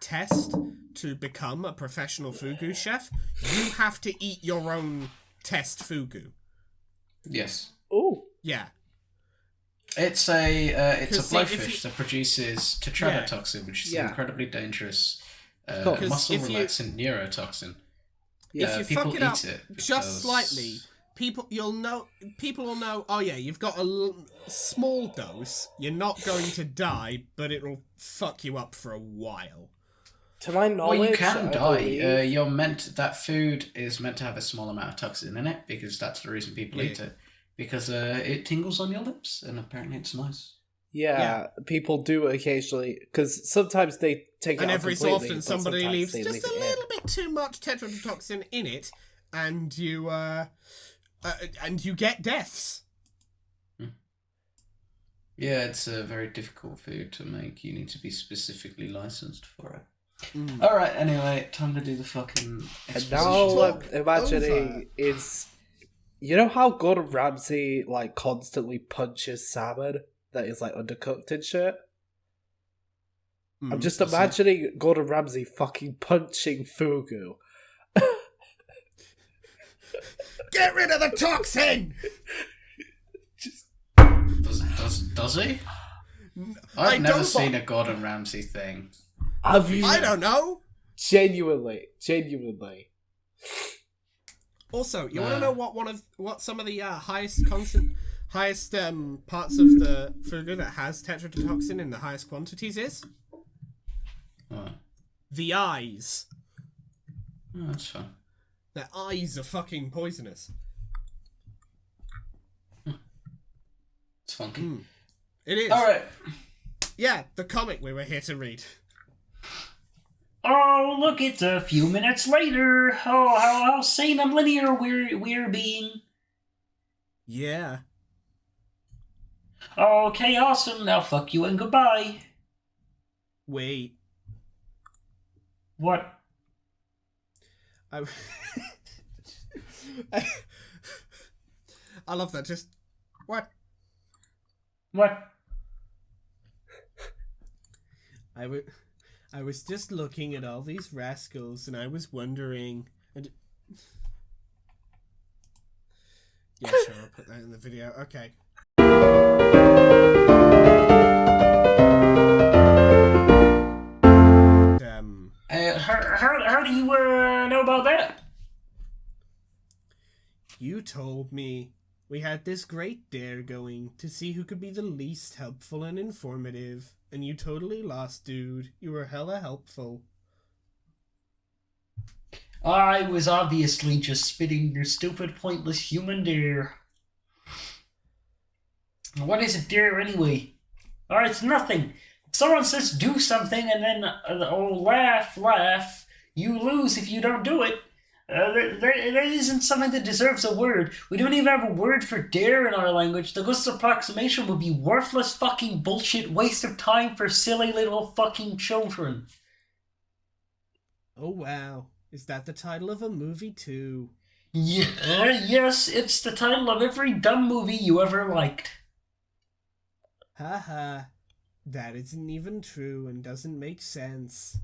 test to become a professional fugu chef, you have to eat your own test fugu. Yes. Oh. Yeah. It's a See, blowfish that produces tetrodotoxin, which is an incredibly dangerous muscle relaxant neurotoxin. If you people fuck it eat up it just slightly, people will know. Oh yeah, you've got a small dose. You're not going to die, but it'll fuck you up for a while. To my knowledge, well, you can die. believe... That food is meant to have a small amount of toxin in it because that's the reason people eat it. Because it tingles on your lips, and apparently it's nice. Yeah, people do occasionally, because sometimes they take it and out every so completely, often somebody leaves leave just a little bit too much tetrodotoxin in it, and you get deaths. Yeah, it's a very difficult food to make. You need to be specifically licensed for it. All right. Anyway, time to do the fucking. And now I'm imagining is, you know how Gordon Ramsay like constantly punches salmon that is like undercooked and shit? I'm just imagining Gordon Ramsay fucking punching fugu. Get rid of the toxin! Does he? I've never seen a Gordon Ramsay thing. Have you? I don't know. Genuinely. Also, you want to know what some of the highest parts of the fugu that has tetrodotoxin in the highest quantities is? What? The eyes. Oh, that's fine. Their eyes are fucking poisonous. It's funky. It is. All right. Yeah, the comic we were here to read. Oh, look, it's a few minutes later. Oh, how sane and linear we're being. Yeah. Okay, awesome. Now fuck you and goodbye. Wait. What? I love that. Just what? I was just looking at all these rascals, and I was wondering. Yeah, sure. I'll put that in the video. Okay. How do you know about that? You told me we had this great dare going to see who could be the least helpful and informative, and you totally lost, dude. You were hella helpful. I was obviously just spitting your stupid, pointless human dare. What is a dare anyway? It's nothing. If someone says do something and then laugh, you lose if you don't do it. That isn't something that deserves a word. We don't even have a word for dare in our language. The Ghost Approximation would be worthless fucking bullshit, waste of time for silly little fucking children. Oh wow. Is that the title of a movie too? Yeah, yes, it's the title of every dumb movie you ever liked. Haha. That isn't even true and doesn't make sense.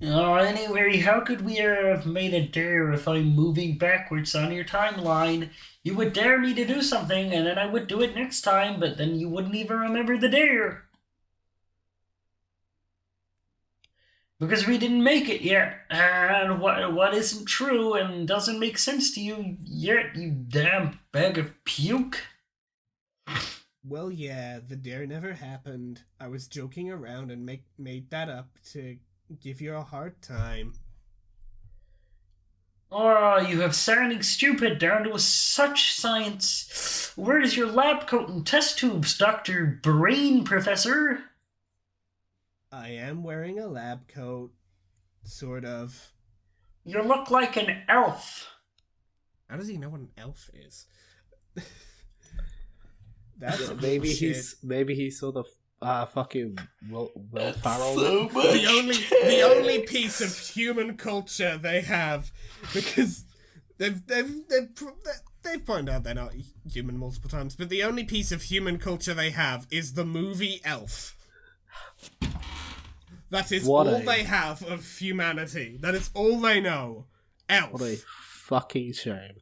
Anyway, how could we have made a dare if I'm moving backwards on your timeline? You would dare me to do something, and then I would do it next time, but then you wouldn't even remember the dare. Because we didn't make it yet, and what isn't true and doesn't make sense to you yet, you damn bag of puke? Well, yeah, the dare never happened. I was joking around and made that up to give you a hard time. Oh, you have sounding stupid down to such science. Where is your lab coat and test tubes, Dr. Brain Professor? I am wearing a lab coat. Sort of. You look like an elf. How does he know what an elf is? That's maybe he saw the fucking Will Ferrell. So much. The only piece of human culture they have, because they've pointed out they're not human multiple times, but the only piece of human culture they have is the movie Elf. That is all they have of humanity. That is all they know. Elf. What a fucking shame.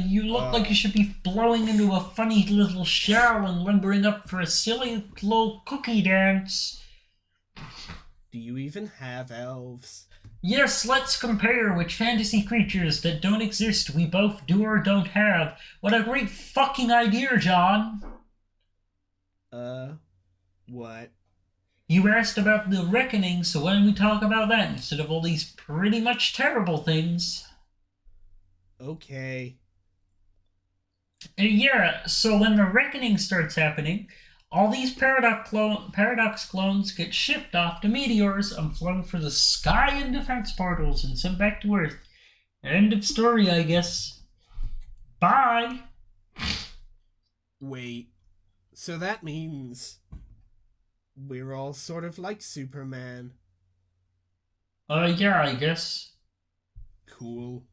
You look like you should be blowing into a funny little shell and limbering up for a silly little cookie dance. Do you even have elves? Yes, let's compare which fantasy creatures that don't exist we both do or don't have. What a great fucking idea, John. What? You asked about the reckoning, so why don't we talk about that instead of all these pretty much terrible things? Okay. Yeah, so when the reckoning starts happening, all these paradox clones get shipped off to meteors and flown through the sky and defense portals and sent back to Earth. End of story, I guess. Bye! Wait. So that means we're all sort of like Superman. Yeah, I guess. Cool.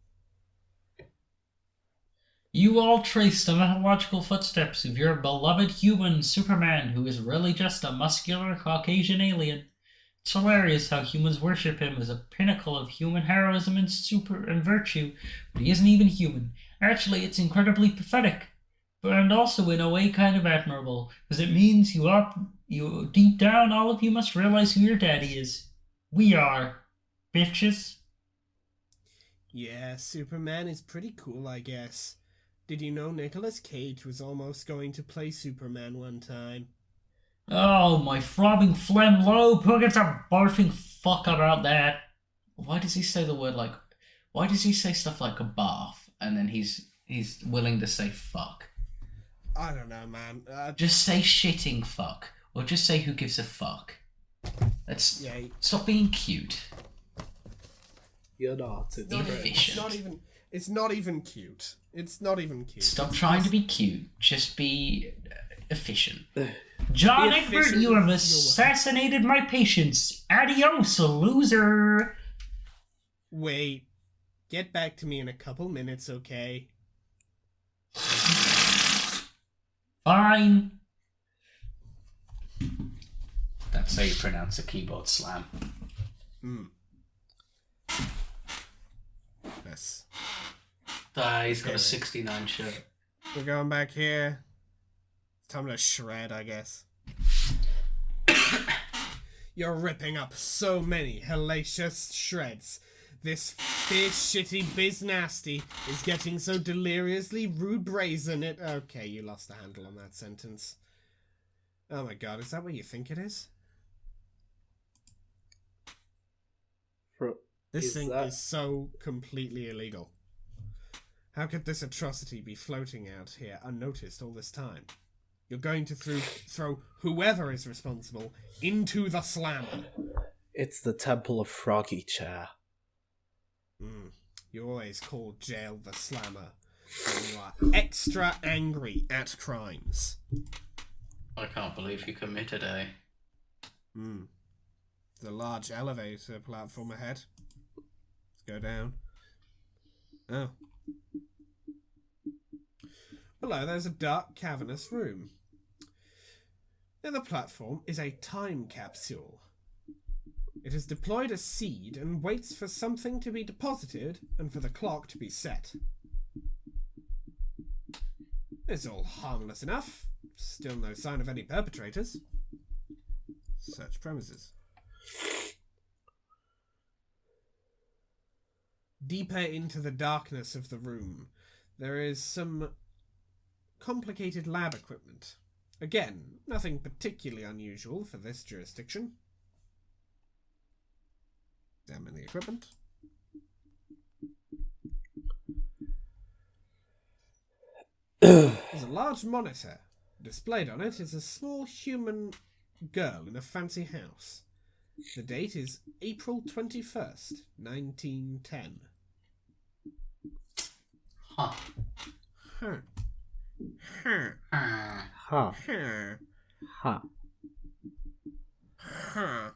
You all trace the mythological footsteps of your beloved human Superman, who is really just a muscular Caucasian alien. It's hilarious how humans worship him as a pinnacle of human heroism and virtue, but he isn't even human. Actually, it's incredibly pathetic, and also in a way kind of admirable, because it means you deep down, all of you must realize who your daddy is. We are, bitches. Yeah, Superman is pretty cool, I guess. Did you know Nicolas Cage was almost going to play Superman one time? Oh, my throbbing phlegm lobe, who gives a barfing fuck about that? Why does he say why does he say stuff like a bath, and then he's willing to say fuck? I don't know, man. Just say shitting fuck, or just say who gives a fuck. Stop being cute. You're not. It's Efficient. It's not even cute. It's not even cute. Stop trying to be cute. Just be efficient. John Egbert, you have assassinated my patience. Adios, loser. Wait. Get back to me in a couple minutes, okay? Fine. That's how you pronounce a keyboard slam. Yes. He's got a 69 shirt. We're going back here. It's time to shred, I guess. You're ripping up so many hellacious shreds. This fierce, shitty biz nasty is getting so deliriously rude brazen it... Okay, you lost the handle on that sentence. Oh my god, is that what you think it is? This thing is so completely illegal. How could this atrocity be floating out here unnoticed all this time? You're going to throw whoever is responsible into the slammer. It's the Temple of Froggy Chair. You always call jail the slammer when you are extra angry at crimes. I can't believe you committed a... The large elevator platform ahead. Let's go down. Oh. Below there's a dark, cavernous room. Near the platform is a time capsule. It has deployed a seed and waits for something to be deposited and for the clock to be set. It's all harmless enough. Still no sign of any perpetrators. Search premises. Deeper into the darkness of the room, there is some complicated lab equipment. Again, nothing particularly unusual for this jurisdiction. Examine the equipment. There's a large monitor. Displayed on it is a small human girl in a fancy house. The date is April 21st, 1910. Huh. Huh. Huh. Huh. Huh. Huh. Huh.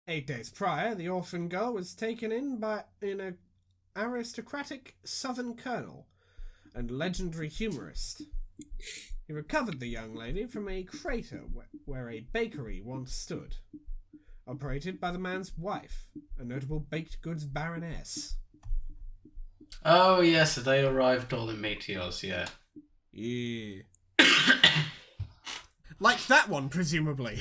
Eight days prior, the orphan girl was taken in by an aristocratic southern colonel and legendary humorist. He recovered the young lady from a crater where a bakery once stood, operated by the man's wife, a notable baked goods baroness. Oh yes, they arrived all in meteors. Yeah. Yeah. Like that one, presumably.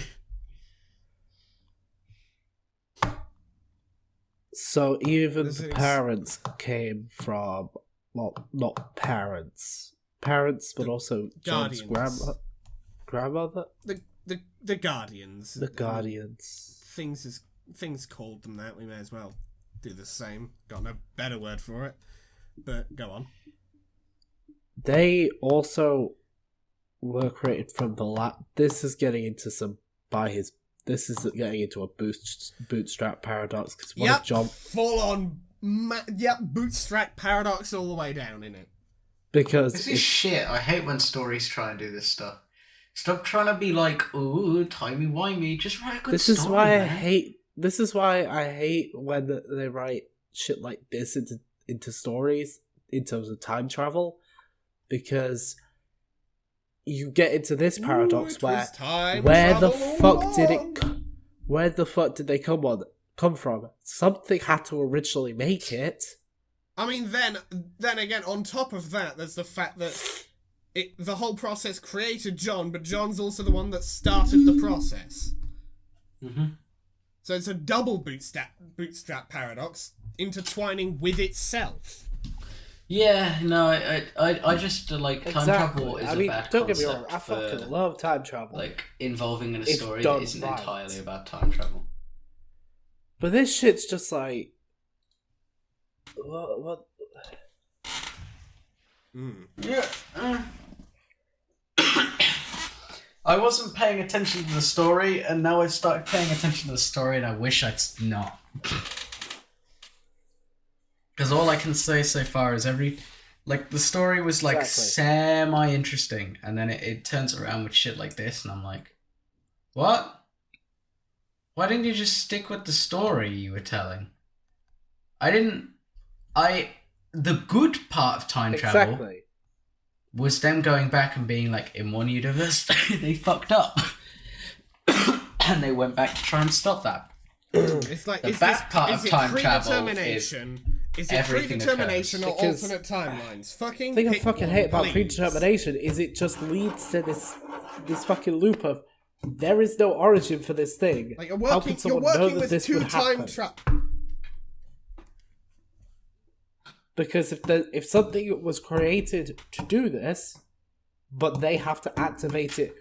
So even Does the it parents came from, well, not parents, but The also John's Guardians. grandmother, The Guardians. the Guardians. Things called them that. We may as well do the same. Got no better word for it. But go on. They also were created from the This is getting into some This is getting into a bootstrap paradox because Yep, John, full on. Bootstrap paradox all the way down in it. because This is shit. I hate when stories try and do this stuff. Stop trying to be like, ooh, timey-wimey. Just write a good this story, is why I man. hate. This is why I hate when they write shit like this into stories in terms of time travel, because you get into this paradox where where the fuck did they come from? Something had to originally make it. I mean, then again, on top of that, there's the fact that the whole process created John, but John's also the one that started the process. Mm-hmm. So it's a double bootstrap paradox intertwining with itself. Yeah, no, I just like time travel is a bad don't concept. get me wrong, I fucking love time travel. Like involving in a If story done that isn't right. entirely about time travel. But this shit's just like, what? Yeah. I wasn't paying attention to the story, and now I've started paying attention to the story, and I wish I'd not. Because all I can say so far is the story was like Exactly. semi-interesting, and then it turns around with shit like this, and I'm like, what? Why didn't you just stick with the story you were telling? The good part of time travel Exactly. was them going back and being like, in one universe, they fucked up. And they went back to try and stop that. It's like, The bad part of time travel is it everything predetermination or occurs. alternate timelines? Fucking The thing I pick fucking one, hate about please. predetermination is it just leads to this fucking loop of there is no origin for this thing. Like you're How working, could someone you're know working that with this two would time happen? travel. Because if something was created to do this, but they have to activate it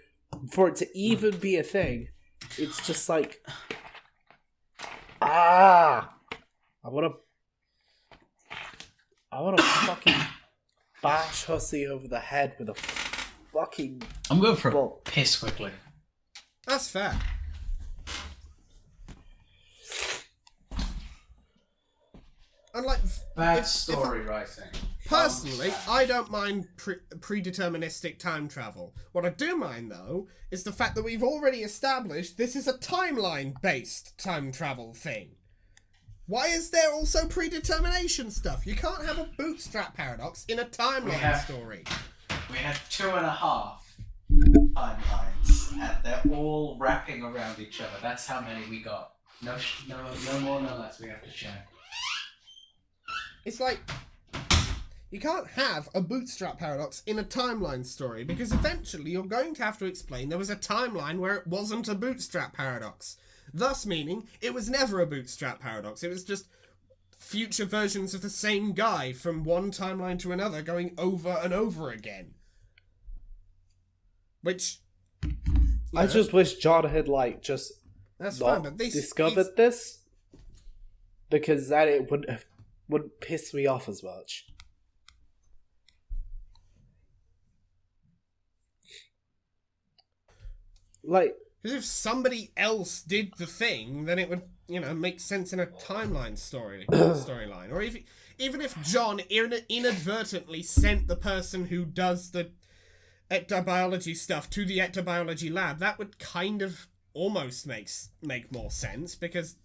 for it to even be a thing, it's just like, I wanna fucking bash Hussy over the head with a fucking I'm going for a ball. piss quickly. That's fair. Unlike Bad if story writing. personally, I don't mind predeterministic time travel. What I do mind, though, is the fact that we've already established this is a timeline-based time travel thing. Why is there also predetermination stuff? You can't have a bootstrap paradox in a timeline story. We have 2.5 timelines, and they're all wrapping around each other. That's how many we got. No more, no less. We have to check. It's like, you can't have a bootstrap paradox in a timeline story, because eventually you're going to have to explain there was a timeline where it wasn't a bootstrap paradox. Thus meaning, it was never a bootstrap paradox. It was just future versions of the same guy from one timeline to another going over and over again. Which... I just wish John had just That's not fine, but this discovered this, because then it wouldn't piss me off as much. Like, because if somebody else did the thing, then it would makes sense in a storyline. Or even if John inadvertently sent the person who does the ectobiology stuff to the ectobiology lab, that would kind of almost make more sense, because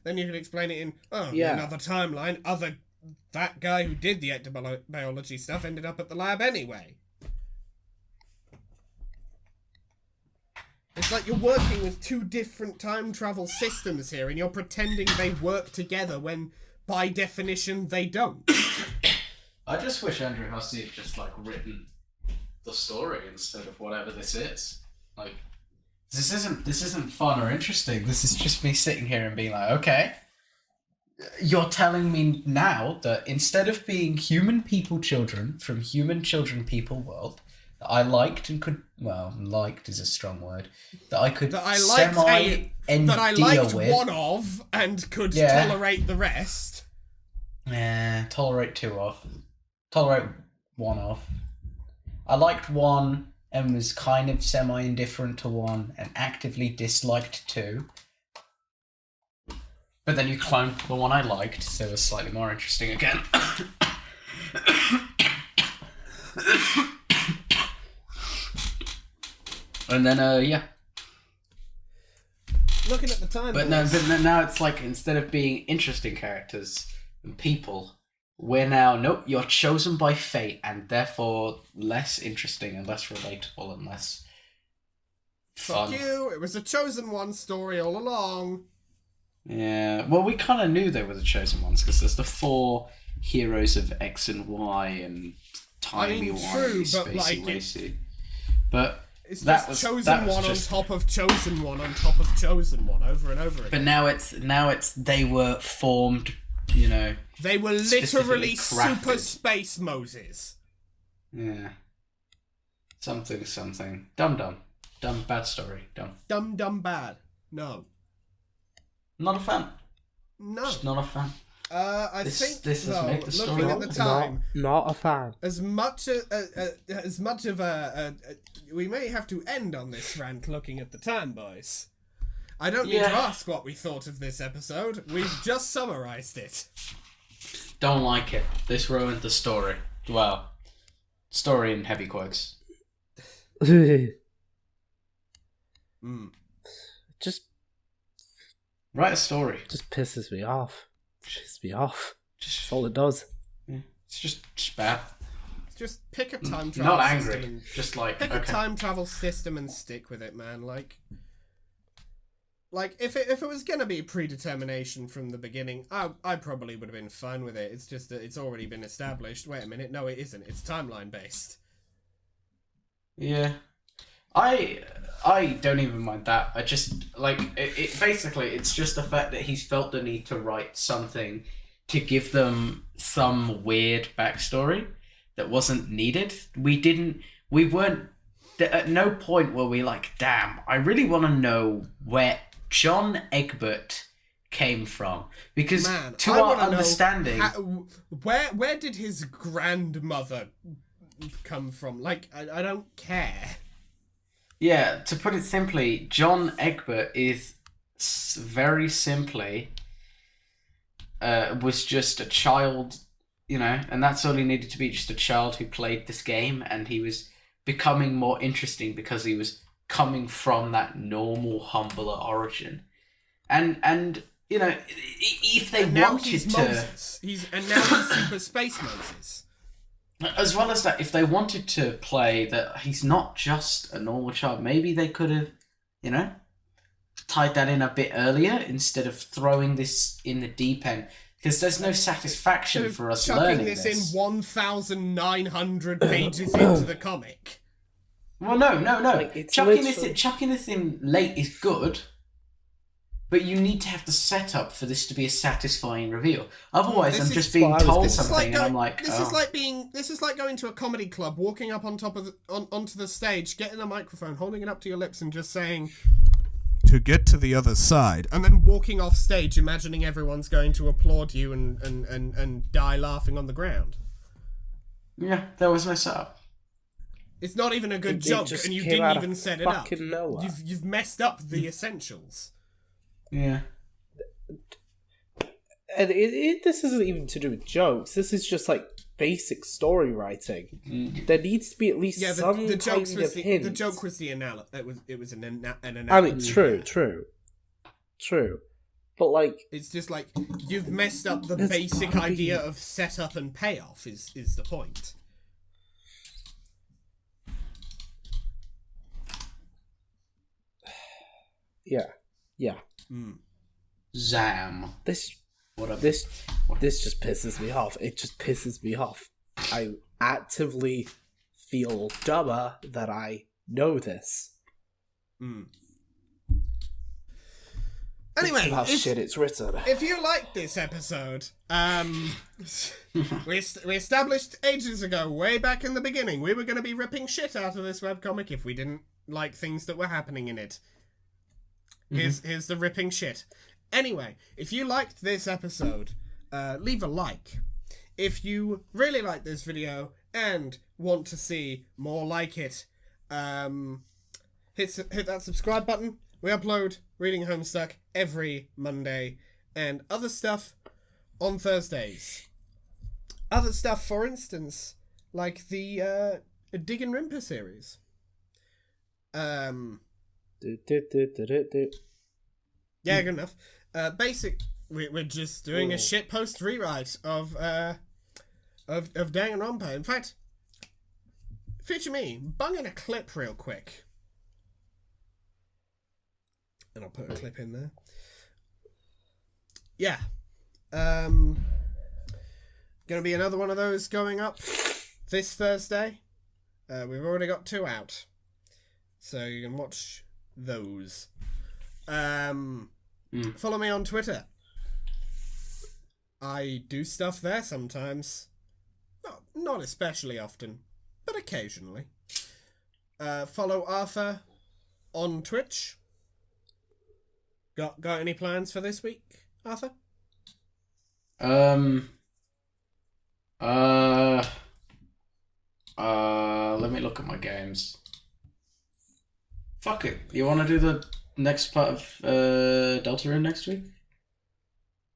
then you could explain it in another timeline. That guy who did the ectobiology stuff ended up at the lab anyway. It's like you're working with two different time travel systems here, and you're pretending they work together when, by definition, they don't. I just wish Andrew Hussey had just, written the story instead of whatever this is. This isn't fun or interesting. This is just me sitting here and being like, okay, you're telling me now that instead of being human people children from human children people world, that I liked and could, liked is a strong word, that I could that I liked with, one of and could tolerate the rest. Tolerate two of. Tolerate one of. I liked one and was kind of semi-indifferent to one and actively disliked two. But then you cloned the one I liked, so it was slightly more interesting again. And then, Looking at the time, but now it's like, instead of being interesting characters and people, we're now, nope, you're chosen by fate, and therefore less interesting and less relatable and less fun. Fuck you, it was a chosen one story all along. Yeah, well, we kind of knew they were the chosen ones, because there's the 4 heroes of X and Y and timey-wimey, spacey, racy. But it's just chosen one on top of chosen one on top of chosen one over and over again. But now it's they were formed, They were literally super space Moses. Yeah. Something. Dumb. Dumb, bad story. Dumb, bad. No. Not a fan. No. Just not a fan. I think this has made the story looking at the time, not a fan. As much of a we may have to end on this rant looking at the time, boys. I don't need to ask what we thought of this episode. We've just summarized it. Don't like it. This ruined the story. Well, story in heavy quotes. Just write a story. Just pisses me off. That's all it does. Yeah. It's just bad. Just pick a time travel Not system. angry. Just pick a time travel system and stick with it, man. Like if it was gonna be predetermination from the beginning, I probably would have been fine with it. It's just that it's already been established. Wait a minute, no, it isn't. It's timeline based. Yeah. I don't even mind that. I just, it basically, it's just the fact that he's felt the need to write something to give them some weird backstory that wasn't needed. We weren't, at no point were we like, damn, I really want to know where John Egbert came from. Because to our understanding... where did his grandmother come from? I don't care. Yeah, to put it simply, John Egbert is very simply was just a child, and that's all he needed to be, just a child who played this game, and he was becoming more interesting because he was coming from that normal, humbler origin. And if they wanted to... Moses. And now he's Super Space Moses. As well as that, if they wanted to play that he's not just a normal child, maybe they could have, tied that in a bit earlier instead of throwing this in the deep end. Because there's no satisfaction for us learning this. Chucking this in 1,900 pages into the comic. Well, no. Chucking this in late is good. But you need to have the setup for this to be a satisfying reveal. Otherwise, I'm just being told something, and I'm like, This is like going to a comedy club, walking up on top of onto the stage, getting a microphone, holding it up to your lips, and just saying, "To get to the other side," and then walking off stage, imagining everyone's going to applaud you and die laughing on the ground. Yeah, there was no setup. It's not even a good joke, and you didn't even set it up. Nowhere. You've messed up the essentials. Yeah. and this isn't even to do with jokes. This is just like basic story writing. There needs to be at least some the kind jokes was of the hint. the joke was the it was an analogy. I mean, true. But like, It's just like you've messed up the There's basic gotta be- idea of setup and payoff. Is the point? yeah. Zam. This What a this just pisses me off. It just pisses me off. I actively feel dumber that I know this. Anyway, How shit it's written. if you like this episode, we established ages ago, way back in the beginning, we were going to be ripping shit out of this webcomic if we didn't like things that were happening in it. Here's the ripping shit. Anyway, if you liked this episode, leave a like. If you really like this video and want to see more like it, hit that subscribe button. We upload Reading Homestuck every Monday and other stuff on Thursdays. Other stuff, for instance, like the Dig and Rimper series. Yeah, good enough. We're just doing a shitpost rewrite of Danganronpa. In fact, future me, bung in a clip real quick. And I'll put a clip in there. Yeah. Gonna be another one of those going up this Thursday. We've already got 2 out. So you can watch those. Follow me on Twitter. I do stuff there sometimes. Not especially often, but occasionally. Follow Arthur on Twitch. Got any plans for this week, Arthur? Let me look at my games. Fuck it. You want to do the next part of Deltarune next week?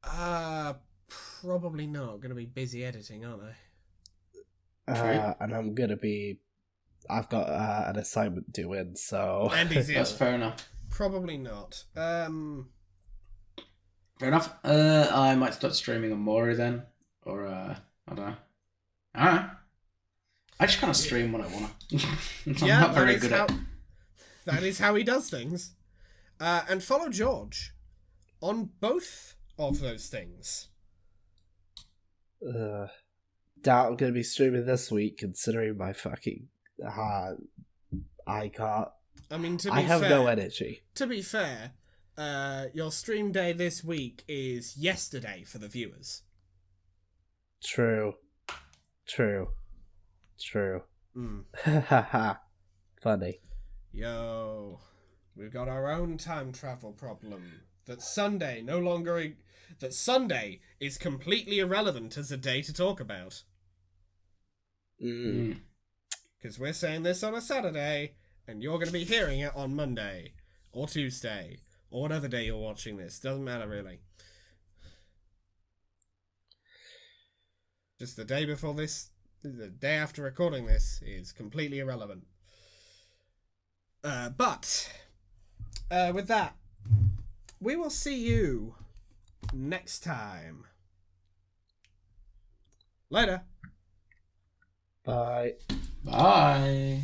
Probably not. Gonna be busy editing, aren't I? And I've got an assignment due in, so... And he's That's fair enough. Probably not. Fair enough. I might start streaming on Mori then. Or, I don't know. Alright. I just kind of stream when I want to. I'm not very good at... That is how he does things. And follow George on both of those things. Doubt I'm going to be streaming this week, considering my fucking... I can't... I mean, I have no energy. To be fair, your stream day this week is yesterday for the viewers. True. Funny. Yo, we've got our own time travel problem. That Sunday is completely irrelevant as a day to talk about. Because we're saying this on a Saturday, and you're going to be hearing it on Monday, or Tuesday, or whatever day you're watching this. Doesn't matter, really. Just the day before this, the day after recording this, is completely irrelevant. But, with that, we will see you next time. Later. Bye. Bye.